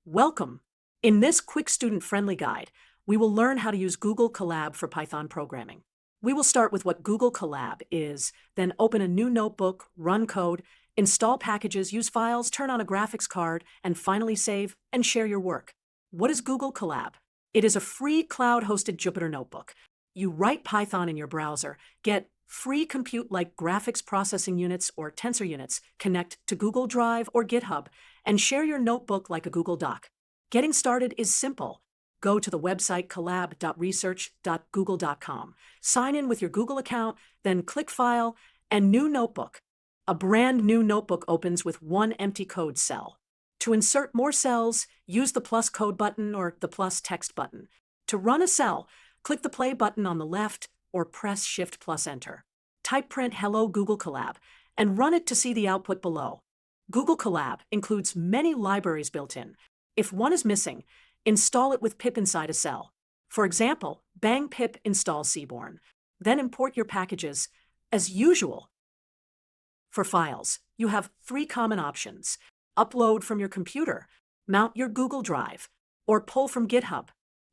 Welcome! In this quick student-friendly guide, we will learn how to use Google Colab for Python programming. We will start with what Google Colab is, then open a new notebook, run code, install packages, use files, turn on a graphics card, and finally save and share your work. What is Google Colab? It is a free cloud-hosted Jupyter notebook. You write Python in your browser, get free compute like graphics processing units or tensor units, connect to Google Drive or GitHub, and share your notebook like a Google Doc. Getting started is simple. Go to the website collab.research.google.com, sign in with your Google account, then click File and New Notebook. A brand new notebook opens with one empty code cell. To insert more cells, use the plus code button or the plus text button. To run a cell, click the play button on the left or press Shift plus Enter. Type print Hello Google Colab and run it to see the output below. Google Colab includes many libraries built in. If one is missing, install it with pip inside a cell. For example, bang pip install Seaborn. Then import your packages. As usual, for files, you have three common options: upload from your computer, mount your Google Drive, or pull from GitHub.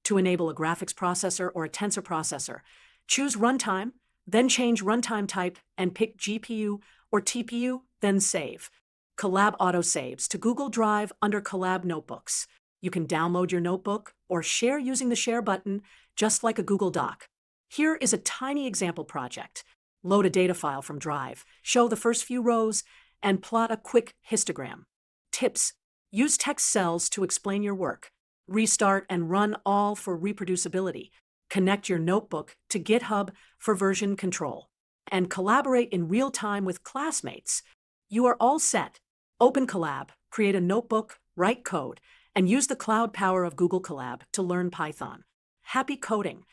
To enable a graphics processor or a tensor processor, choose runtime, then change runtime type and pick GPU or TPU, then save. Colab auto-saves to Google Drive under Colab Notebooks. You can download your notebook or share using the Share button, just like a Google Doc. Here is a tiny example project. Load a data file from Drive, show the first few rows, and plot a quick histogram. Tips: use text cells to explain your work. Restart and run all for reproducibility. Connect your notebook to GitHub for version control. And collaborate in real time with classmates. You are all set. Open Colab, create a notebook, write code, and use the cloud power of Google Colab to learn Python. Happy coding!